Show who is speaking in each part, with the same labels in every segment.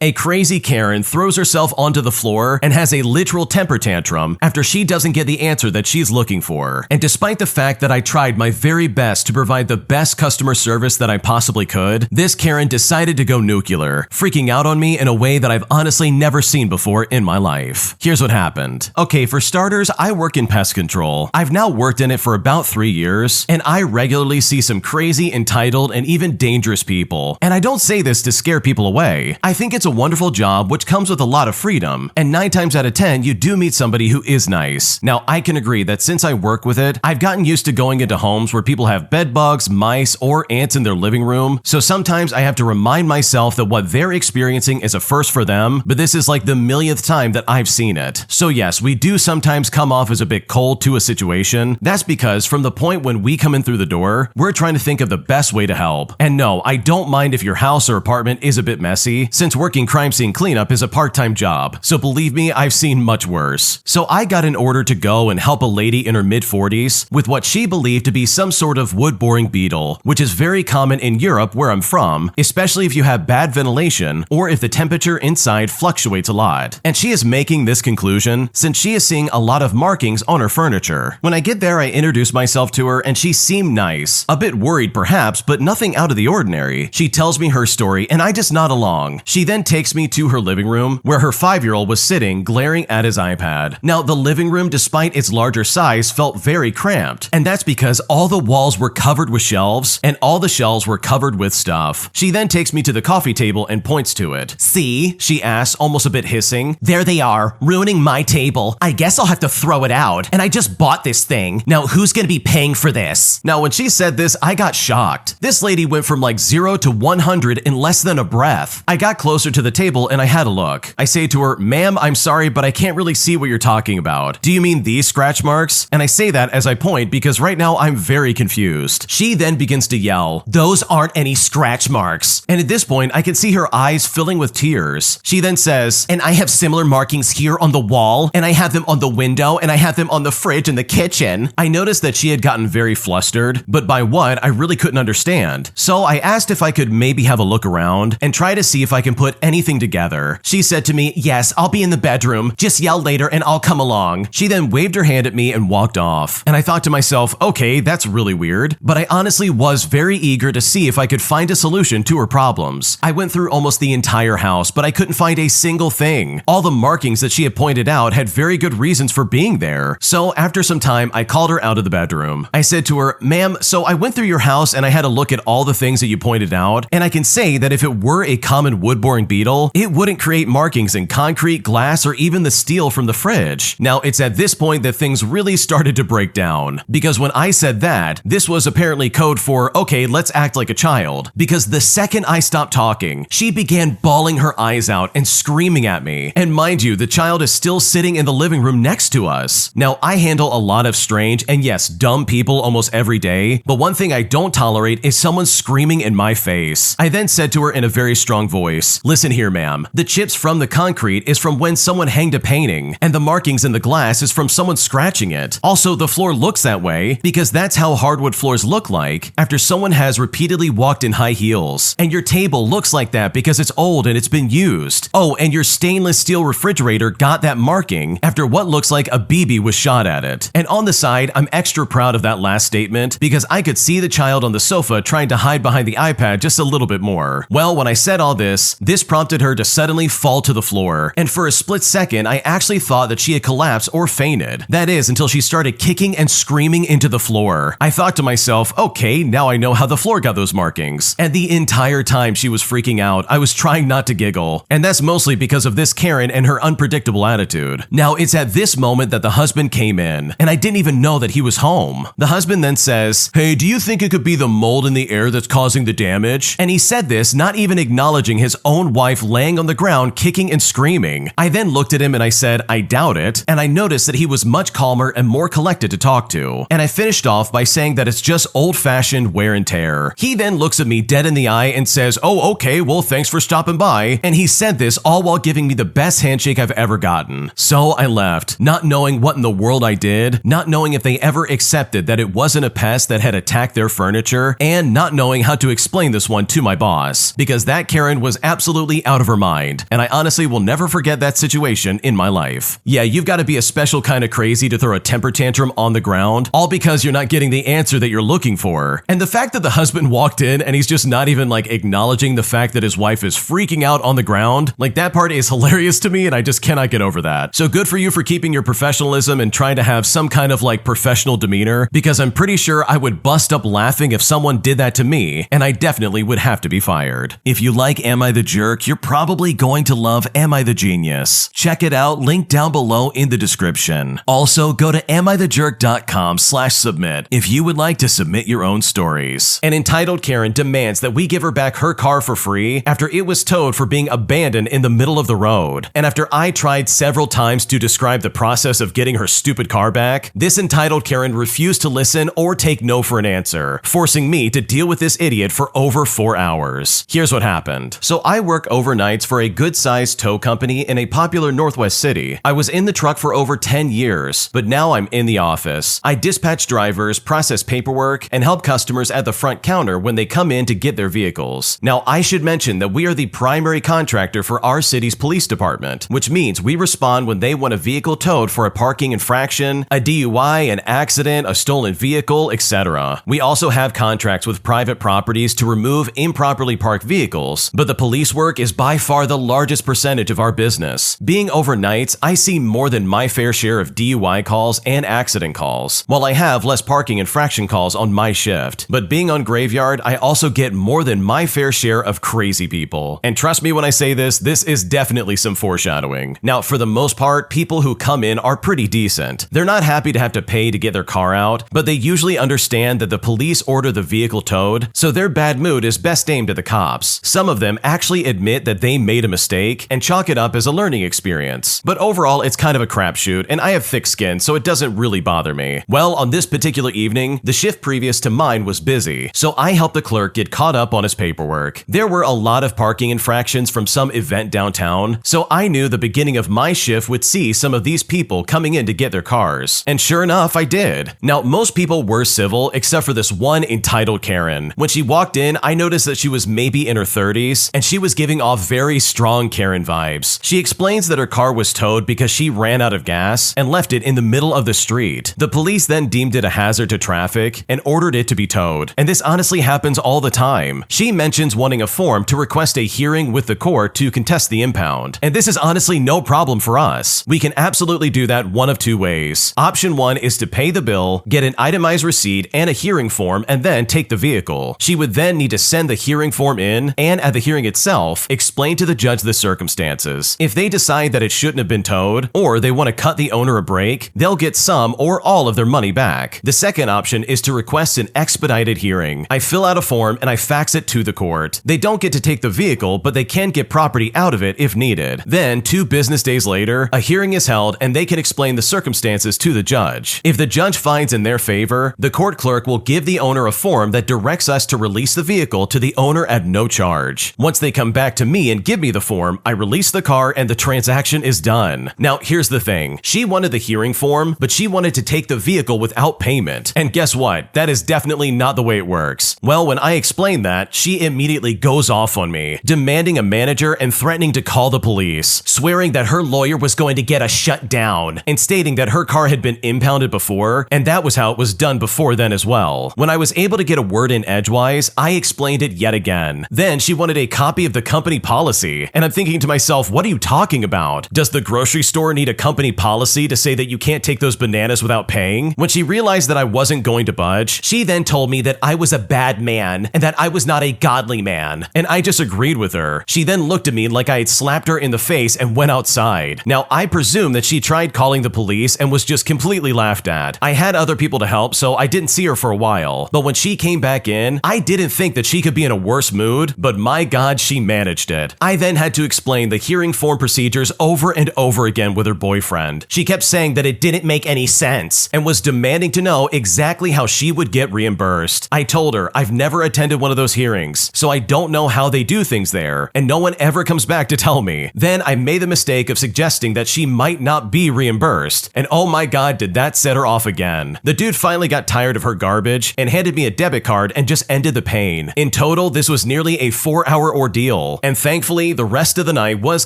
Speaker 1: A crazy Karen throws herself onto the floor and has a literal temper tantrum after she doesn't get the answer that she's looking for. And despite the fact that I tried my very best to provide the best customer service that I possibly could, this Karen decided to go nuclear, freaking out on me in a way that I've honestly never seen before in my life. Here's what happened. Okay, for starters, I work in pest control. I've now worked in it for about 3 years, and I regularly see some crazy, entitled, and even dangerous people. And I don't say this to scare people away. I think it's a wonderful job which comes with a lot of freedom, and 9 times out of 10 you do meet somebody who is nice. Now, I can agree that since I work with it, I've gotten used to going into homes where people have bed bugs, mice, or ants in their living room, so sometimes I have to remind myself that what they're experiencing is a first for them, but this is like the millionth time that I've seen it. So yes, we do sometimes come off as a bit cold to a situation. That's because from the point when we come in through the door, we're trying to think of the best way to help. And no, I don't mind if your house or apartment is a bit messy, since working crime scene cleanup is a part-time job, so believe me, I've seen much worse. So I got an order to go and help a lady in her mid-40s with what she believed to be some sort of wood-boring beetle, which is very common in Europe where I'm from, especially if you have bad ventilation or if the temperature inside fluctuates a lot. And she is making this conclusion since she is seeing a lot of markings on her furniture. When I get there, I introduce myself to her and she seemed nice, a bit worried perhaps, but nothing out of the ordinary. She tells me her story and I just nod along. She then takes me to her living room where her 5-year-old was sitting glaring at his iPad. Now, the living room, despite its larger size, felt very cramped, and that's because all the walls were covered with shelves and all the shelves were covered with stuff. She then takes me to the coffee table and points to it. "See?" she asks, almost a bit hissing. "There they are, ruining my table. I guess I'll have to throw it out. And I just bought this thing. Now who's gonna be paying for this?" Now, when she said this, I got shocked. This lady went from like 0 to 100 in less than a breath. I got closer to the table and I had a look. I say to her, "Ma'am, I'm sorry, but I can't really see what you're talking about. Do you mean these scratch marks?" And I say that as I point because right now I'm very confused. She then begins to yell, "Those aren't any scratch marks." And at this point, I can see her eyes filling with tears. She then says, "And I have similar markings here on the wall, and I have them on the window, and I have them on the fridge and the kitchen." I noticed that she had gotten very flustered, but by what, I really couldn't understand. So I asked if I could maybe have a look around and try to see if I can put anything together. She said to me, "Yes, I'll be in the bedroom. Just yell later and I'll come along." She then waved her hand at me and walked off. And I thought to myself, okay, that's really weird. But I honestly was very eager to see if I could find a solution to her problems. I went through almost the entire house, but I couldn't find a single thing. All the markings that she had pointed out had very good reasons for being there. So after some time, I called her out of the bedroom. I said to her, "Ma'am, so I went through your house and I had a look at all the things that you pointed out, and I can say that if it were a common wood-boring beetle, it wouldn't create markings in concrete, glass, or even the steel from the fridge." Now, it's at this point that things really started to break down, because when I said that, this was apparently code for, okay, let's act like a child. Because the second I stopped talking, she began bawling her eyes out and screaming at me. And mind you, the child is still sitting in the living room next to us. Now, I handle a lot of strange and yes, dumb people almost every day, but one thing I don't tolerate is someone screaming in my face. I then said to her in a very strong voice, "Listen here, ma'am. The chips from the concrete is from when someone hanged a painting, and the markings in the glass is from someone scratching it. Also, the floor looks that way because that's how hardwood floors look like after someone has repeatedly walked in high heels. And your table looks like that because it's old and it's been used. Oh, and your stainless steel refrigerator got that marking after what looks like a BB was shot at it." And on the side, I'm extra proud of that last statement because I could see the child on the sofa trying to hide behind the iPad just a little bit more. Well, when I said all this prompted her to suddenly fall to the floor. And for a split second, I actually thought that she had collapsed or fainted. That is, until she started kicking and screaming into the floor. I thought to myself, okay, now I know how the floor got those markings. And the entire time she was freaking out, I was trying not to giggle. And that's mostly because of this Karen and her unpredictable attitude. Now, it's at this moment that the husband came in, and I didn't even know that he was home. The husband then says, "Hey, do you think it could be the mold in the air that's causing the damage?" And he said this not even acknowledging his own wife laying on the ground kicking and screaming. I then looked at him and I said, "I doubt it," and I noticed that he was much calmer and more collected to talk to. And I finished off by saying that it's just old-fashioned wear and tear. He then looks at me dead in the eye and says, "Oh, okay, well, thanks for stopping by." And he said this all while giving me the best handshake I've ever gotten. So I left, not knowing what in the world I did, not knowing if they ever accepted that it wasn't a pest that had attacked their furniture, and not knowing how to explain this one to my boss, because that Karen was absolutely completely out of her mind, and I honestly will never forget that situation in my life. Yeah, you've got to be a special kind of crazy to throw a temper tantrum on the ground, all because you're not getting the answer that you're looking for. And the fact that the husband walked in and he's just not even like acknowledging the fact that his wife is freaking out on the ground, like that part is hilarious to me, and I just cannot get over that. So good for you for keeping your professionalism and trying to have some kind of like professional demeanor, because I'm pretty sure I would bust up laughing if someone did that to me, and I definitely would have to be fired. If you like Am I the Jerk, you're probably going to love Am I the Genius. Check it out, link down below in the description. Also, go to AmITheJerk.com/submit if you would like to submit your own stories. An entitled Karen demands that we give her back her car for free after it was towed for being abandoned in the middle of the road. And after I tried several times to describe the process of getting her stupid car back, this entitled Karen refused to listen or take no for an answer, forcing me to deal with this idiot for over 4 hours. Here's what happened. So I work overnights for a good-sized tow company in a popular Northwest city. I was in the truck for over 10 years, but now I'm in the office. I dispatch drivers, process paperwork, and help customers at the front counter when they come in to get their vehicles. Now, I should mention that we are the primary contractor for our city's police department, which means we respond when they want a vehicle towed for a parking infraction, a DUI, an accident, a stolen vehicle, etc. We also have contracts with private properties to remove improperly parked vehicles, but the police work is by far the largest percentage of our business. Being overnights, I see more than my fair share of DUI calls and accident calls, while I have less parking infraction calls on my shift. But being on graveyard, I also get more than my fair share of crazy people. And trust me when I say this is definitely some foreshadowing. Now, for the most part, people who come in are pretty decent. They're not happy to have to pay to get their car out, but they usually understand that the police order the vehicle towed, so their bad mood is best aimed at the cops. Some of them actually admit that they made a mistake and chalk it up as a learning experience. But overall, it's kind of a crapshoot, and I have thick skin, so it doesn't really bother me. Well, on this particular evening, the shift previous to mine was busy, so I helped the clerk get caught up on his paperwork. There were a lot of parking infractions from some event downtown, so I knew the beginning of my shift would see some of these people coming in to get their cars. And sure enough, I did. Now, most people were civil, except for this one entitled Karen. When she walked in, I noticed that she was maybe in her 30s, and she was giving off very strong Karen vibes. She explains that her car was towed because she ran out of gas and left it in the middle of the street. The police then deemed it a hazard to traffic and ordered it to be towed. And this honestly happens all the time. She mentions wanting a form to request a hearing with the court to contest the impound. And this is honestly no problem for us. We can absolutely do that one of two ways. Option one is to pay the bill, get an itemized receipt and a hearing form, and then take the vehicle. She would then need to send the hearing form in, and at the hearing itself, explain to the judge the circumstances. If they decide that it shouldn't have been towed, or they want to cut the owner a break, they'll get some or all of their money back. The second option is to request an expedited hearing. I fill out a form and I fax it to the court. They don't get to take the vehicle, but they can get property out of it if needed. Then, 2 business days later, a hearing is held and they can explain the circumstances to the judge. If the judge finds in their favor, the court clerk will give the owner a form that directs us to release the vehicle to the owner at no charge. Once they come back to me and give me the form, I release the car and the transaction is done. Now, here's the thing. She wanted the hearing form, but she wanted to take the vehicle without payment. And guess what? That is definitely not the way it works. Well, when I explain that, she immediately goes off on me, demanding a manager and threatening to call the police, swearing that her lawyer was going to get us shut down, and stating that her car had been impounded before, and that was how it was done before then as well. When I was able to get a word in edgewise, I explained it yet again. Then she wanted a copy of the company policy, and I'm thinking to myself, what are you talking about? Does the grocery store need a company policy to say that you can't take those bananas without paying? When she realized that I wasn't going to budge, she then told me that I was a bad man and that I was not a godly man, and I just agreed with her. She then looked at me like I had slapped her in the face and went outside. Now, I presume that she tried calling the police and was just completely laughed at. I had other people to help, so I didn't see her for a while, but when she came back in, I didn't think that she could be in a worse mood, but my God, she managed it. I then had to explain the hearing form procedures over and over again with her boyfriend. She kept saying that it didn't make any sense and was demanding to know exactly how she would get reimbursed. I told her I've never attended one of those hearings, so I don't know how they do things there, and no one ever comes back to tell me. Then I made the mistake of suggesting that she might not be reimbursed, and oh my God, did that set her off again. The dude finally got tired of her garbage and handed me a debit card and just ended the pain. In total, this was nearly a 4-hour ordeal. well. And thankfully, the rest of the night was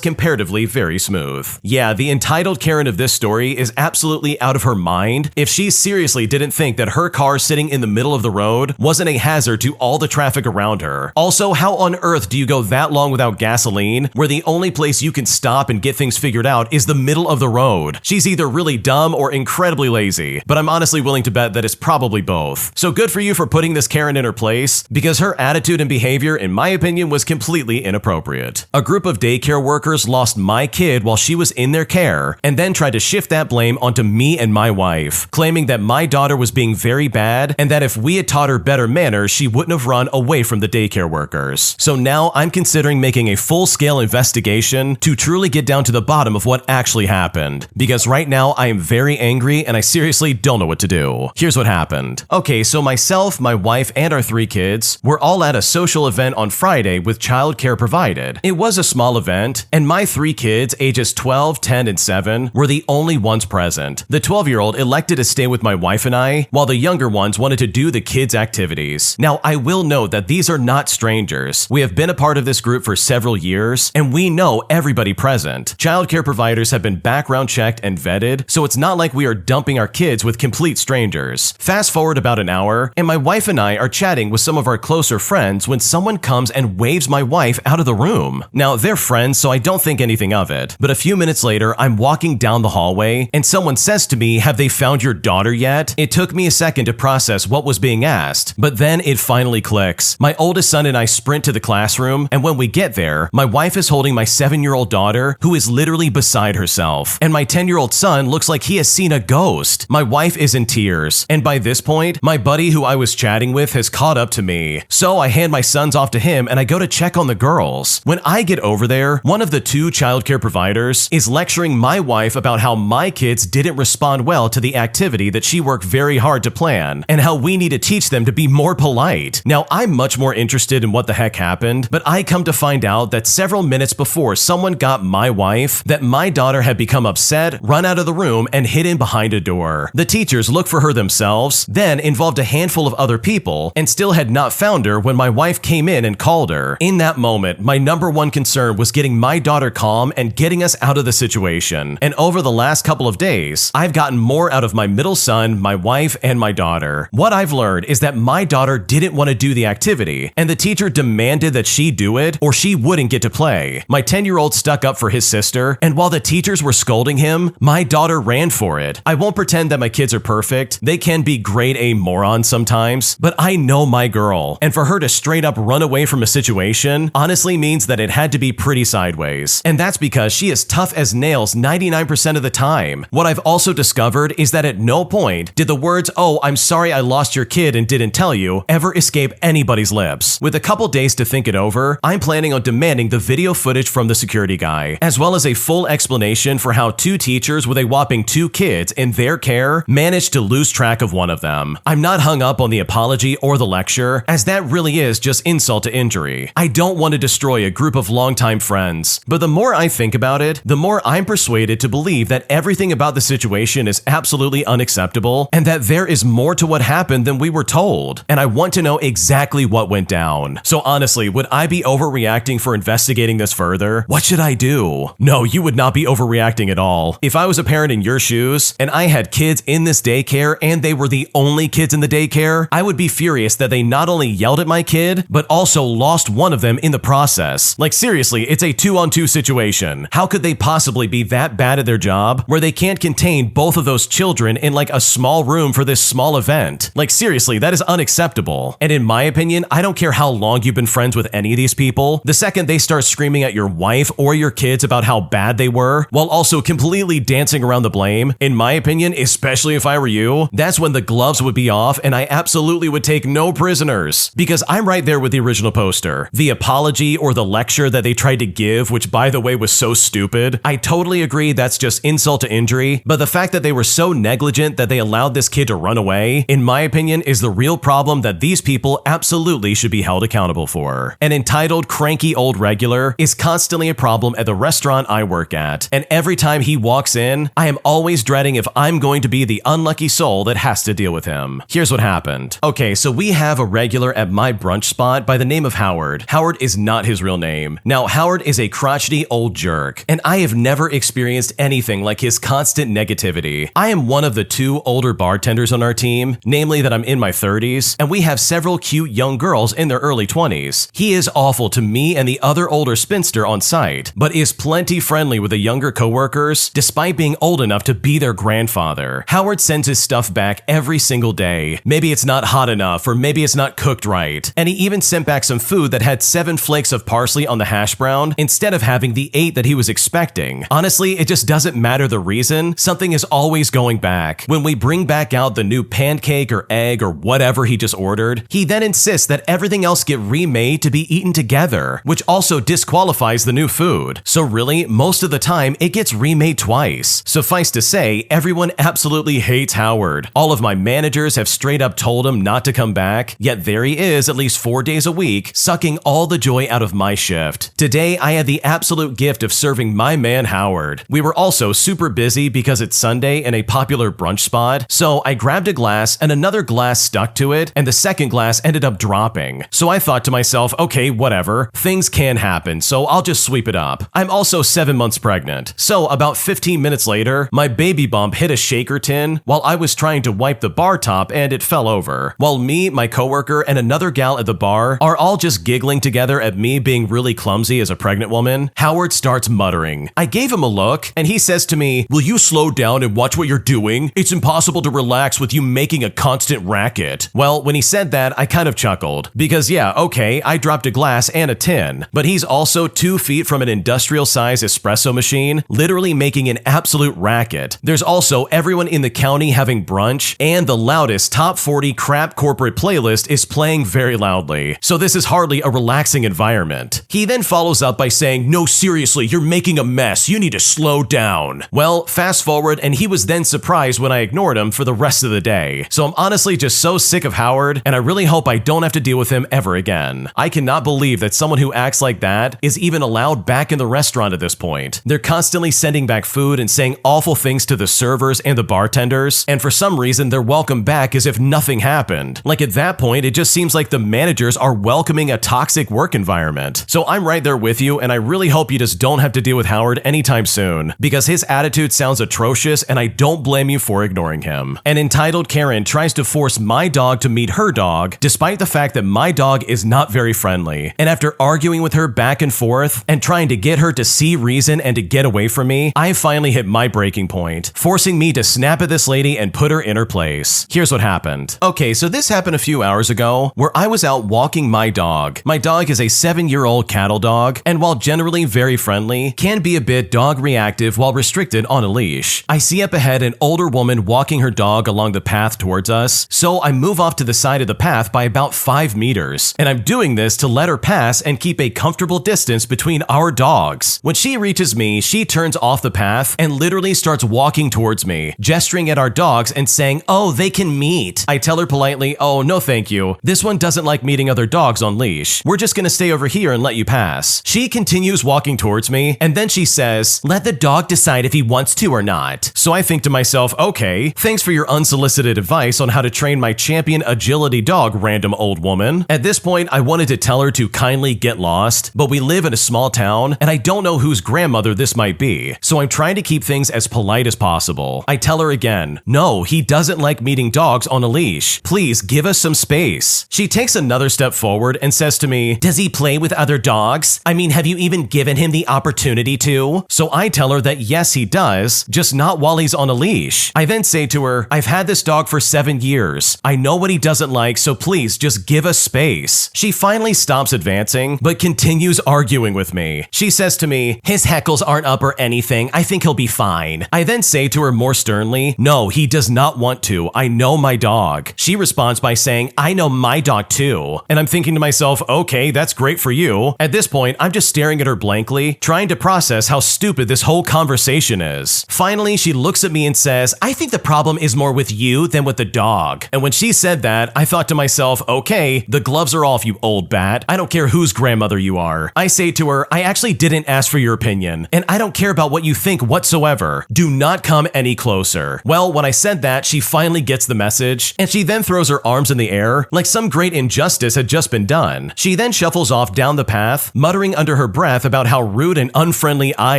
Speaker 1: comparatively very smooth. Yeah, the entitled Karen of this story is absolutely out of her mind if she seriously didn't think that her car sitting in the middle of the road wasn't a hazard to all the traffic around her. Also, how on earth do you go that long without gasoline where the only place you can stop and get things figured out is the middle of the road? She's either really dumb or incredibly lazy, but I'm honestly willing to bet that it's probably both. So good for you for putting this Karen in her place, because her attitude and behavior, in my opinion, was completely inappropriate. A group of daycare workers lost my kid while she was in their care, and then tried to shift that blame onto me and my wife, claiming that my daughter was being very bad and that if we had taught her better manners, she wouldn't have run away from the daycare workers. So now I'm considering making a full-scale investigation to truly get down to the bottom of what actually happened, because right now I am very angry and I seriously don't know what to do. Here's what happened. Okay, so myself, my wife, and our 3 kids were all at a social event on Friday with childcare provided. It was a small event, and my 3 kids, ages 12, 10, and 7, were the only ones present. The 12-year-old elected to stay with my wife and I, while the younger ones wanted to do the kids' activities. Now, I will note that these are not strangers. We have been a part of this group for several years, and we know everybody present. Childcare providers have been background checked and vetted, so it's not like we are dumping our kids with complete strangers. Fast forward about an hour, and my wife and I are chatting with some of our closer friends when someone comes and waves my wife out of the room. Now, they're friends, so I don't think anything of it, but a few minutes later, I'm walking down the hallway, and someone says to me, "Have they found your daughter yet?" It took me a second to process what was being asked, but then it finally clicks. My oldest son and I sprint to the classroom, and when we get there, my wife is holding my 7-year-old daughter, who is literally beside herself, and my 10-year-old son looks like he has seen a ghost. My wife is in tears, and by this point, my buddy who I was chatting with has caught up to me. So I hand my sons off to him and I go to check on the girls. When I get over there, one of the 2 childcare providers is lecturing my wife about how my kids didn't respond well to the activity that she worked very hard to plan, and how we need to teach them to be more polite. Now, I'm much more interested in what the heck happened, but I come to find out that several minutes before someone got my wife, that my daughter had become upset, run out of the room, and hidden behind a door. The teachers looked for her themselves, then involved a handful of other people, and still had not found her when my wife came in and called her. In that moment, my number one concern was getting my daughter calm and getting us out of the situation. And over the last couple of days, I've gotten more out of my middle son, my wife, and my daughter. What I've learned is that my daughter didn't want to do the activity, and the teacher demanded that she do it or she wouldn't get to play. My 10-year-old stuck up for his sister, and while the teachers were scolding him, my daughter ran for it. I won't pretend that my kids are perfect. They can be grade A morons sometimes, but I know my girl, and for her to straight up run away from a situation honestly means that it had to be pretty sideways. And that's because she is tough as nails 99% of the time. What I've also discovered is that at no point did the words, "Oh, I'm sorry I lost your kid and didn't tell you," ever escape anybody's lips. With a couple days to think it over, I'm planning on demanding the video footage from the security guy, as well as a full explanation for how 2 teachers with a whopping 2 kids in their care managed to lose track of one of them. I'm not hung up on the apology or the lecture, as that really is just insult to injury. I don't want to destroy a group of longtime friends, but the more I think about it, the more I'm persuaded to believe that everything about the situation is absolutely unacceptable, and that there is more to what happened than we were told, and I want to know exactly what went down. So honestly, would I be overreacting for investigating this further? What should I do? No, you would not be overreacting at all. If I was a parent in your shoes, and I had kids in this daycare and they were the only kids in the daycare, I would be furious that they not only yelled at my kid, but also lost one of them in the process. Like seriously, it's a 2-on-2 situation. How could they possibly be that bad at their job where they can't contain both of those children in like a small room for this small event? Like seriously, that is unacceptable. And in my opinion, I don't care how long you've been friends with any of these people, the second they start screaming at your wife or your kids about how bad they were, while also completely dancing around the blame, in my opinion, especially if I were you, that's when the gloves would be off and I absolutely would take no prisoners. Because I'm right there with the original poster. The apology or the lecture that they tried to give, which by the way was so stupid, I totally agree that's just insult to injury, but the fact that they were so negligent that they allowed this kid to run away, in my opinion, is the real problem that these people absolutely should be held accountable for. An entitled, cranky old regular is constantly a problem at the restaurant I work at, and every time he walks in, I am always dreading if I'm going to be the unlucky soul that has to deal with him. Here's what happened. Okay, so we have a regular at my brunch spot by the name of Howard. Howard is not not his real name. Now, Howard is a crotchety old jerk, and I have never experienced anything like his constant negativity. I am one of the 2 older bartenders on our team, namely that I'm in my 30s, and we have several cute young girls in their early 20s. He is awful to me and the other older spinster on site, but is plenty friendly with the younger coworkers, despite being old enough to be their grandfather. Howard sends his stuff back every single day. Maybe it's not hot enough, or maybe it's not cooked right. And he even sent back some food that had 7 flakes of parsley on the hash brown instead of having the 8 that he was expecting. Honestly, it just doesn't matter the reason, something is always going back. When we bring back out the new pancake or egg or whatever he just ordered, he then insists that everything else get remade to be eaten together, which also disqualifies the new food. So really, most of the time, it gets remade twice. Suffice to say, everyone absolutely hates Howard. All of my managers have straight up told him not to come back, yet there he is at least 4 days a week, sucking all the joy out of my shift. Today, I had the absolute gift of serving my man Howard. We were also super busy because it's Sunday in a popular brunch spot, so I grabbed a glass and another glass stuck to it, and the second glass ended up dropping. So I thought to myself, okay, whatever, things can happen, so I'll just sweep it up. I'm also 7 months pregnant, so about 15 minutes later, my baby bump hit a shaker tin while I was trying to wipe the bar top and it fell over. While me, my coworker, and another gal at the bar are all just giggling together at me being really clumsy as a pregnant woman, Howard starts muttering. I gave him a look, and he says to me, "Will you slow down and watch what you're doing? It's impossible to relax with you making a constant racket." Well, when he said that, I kind of chuckled, because yeah, okay, I dropped a glass and a tin, but he's also 2 feet from an industrial-sized espresso machine, literally making an absolute racket. There's also everyone in the county having brunch, and the loudest top 40 crap corporate playlist is playing very loudly, so this is hardly a relaxing environment. He then follows up by saying, "No, seriously, you're making a mess, you need to slow down." Well, fast forward, and he was then surprised when I ignored him for the rest of the day. So I'm honestly just so sick of Howard, and I really hope I don't have to deal with him ever again. I cannot believe that someone who acts like that is even allowed back in the restaurant at this point. They're constantly sending back food and saying awful things to the servers and the bartenders, and for some reason they're welcomed back as if nothing happened. Like at that point, it just seems like the managers are welcoming a toxic work environment. So I'm right there with you, and I really hope you just don't have to deal with Howard anytime soon, because his attitude sounds atrocious and I don't blame you for ignoring him. An entitled Karen tries to force my dog to meet her dog, despite the fact that my dog is not very friendly. And after arguing with her back and forth and trying to get her to see reason and to get away from me, I finally hit my breaking point, forcing me to snap at this lady and put her in her place. Here's what happened. Okay, so this happened a few hours ago where I was out walking my dog. My dog is a 7-year-old cattle dog, and while generally very friendly, can be a bit dog reactive while restricted on a leash. I see up ahead an older woman walking her dog along the path towards us, so I move off to the side of the path by about 5 meters, and I'm doing this to let her pass and keep a comfortable distance between our dogs. When she reaches me, she turns off the path and literally starts walking towards me, gesturing at our dogs and saying, "Oh, they can meet." I tell her politely, "Oh, no thank you. This one doesn't like meeting other dogs on leash. We're just gonna stay over here and let you pass." She continues walking towards me, and then she says, "Let the dog decide if he wants to or not." So I think to myself, okay, thanks for your unsolicited advice on how to train my champion agility dog, random old woman. At this point, I wanted to tell her to kindly get lost, but we live in a small town, and I don't know whose grandmother this might be, so I'm trying to keep things as polite as possible. I tell her again, "No, he doesn't like meeting dogs on a leash. Please give us some space." She takes another step forward and says to me, "Does he play with other dogs? I mean, have you even given him the opportunity to?" So I tell her that yes, he does, just not while he's on a leash. I then say to her, "I've had this dog for 7 years. I know what he doesn't like, so please just give us space." She finally stops advancing, but continues arguing with me. She says to me, "His heckles aren't up or anything. I think he'll be fine." I then say to her more sternly, "No, he does not want to. I know my dog." She responds by saying, "I know my dog too." And I'm thinking to myself, okay, that's great for you. At this point, I'm just staring at her blankly, trying to process how stupid this whole conversation is. Finally, she looks at me and says, "I think the problem is more with you than with the dog." And when she said that, I thought to myself, okay, the gloves are off, you old bat. I don't care whose grandmother you are. I say to her, "I actually didn't ask for your opinion, and I don't care about what you think whatsoever. Do not come any closer." Well, when I said that, she finally gets the message, and she then throws her arms in the air like some great injustice had just been done. She then shuffles off off down the path, muttering under her breath about how rude and unfriendly I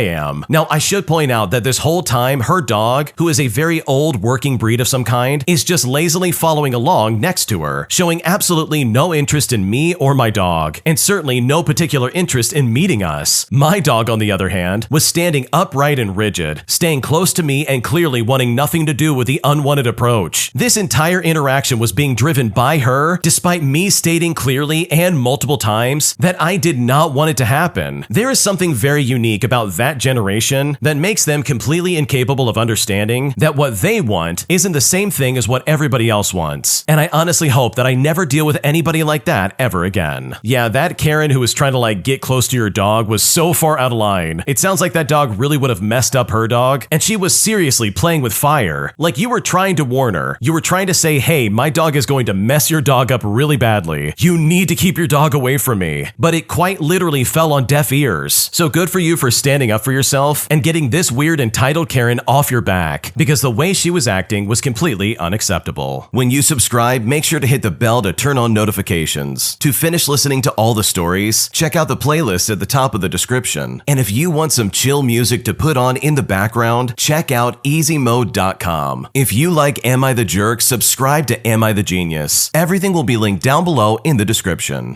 Speaker 1: am. Now, I should point out that this whole time, her dog, who is a very old working breed of some kind, is just lazily following along next to her, showing absolutely no interest in me or my dog, and certainly no particular interest in meeting us. My dog, on the other hand, was standing upright and rigid, staying close to me and clearly wanting nothing to do with the unwanted approach. This entire interaction was being driven by her, despite me stating clearly and multiple times that I did not want it to happen. There is something very unique about that generation that makes them completely incapable of understanding that what they want isn't the same thing as what everybody else wants. And I honestly hope that I never deal with anybody like that ever again. Yeah, that Karen who was trying to get close to your dog was so far out of line. It sounds like that dog really would have messed up her dog, and she was seriously playing with fire. Like you were trying to warn her. You were trying to say, hey, my dog is going to mess your dog up really badly. You need to keep your dog away from me. But it quite literally fell on deaf ears. So good for you for standing up for yourself and getting this weird entitled Karen off your back, because the way she was acting was completely unacceptable. When you subscribe, make sure to hit the bell to turn on notifications. To finish listening to all the stories, check out the playlist at the top of the description. And if you want some chill music to put on in the background, check out easymode.com. If you like Am I the Jerk, subscribe to Am I the Genius. Everything will be linked down below in the description.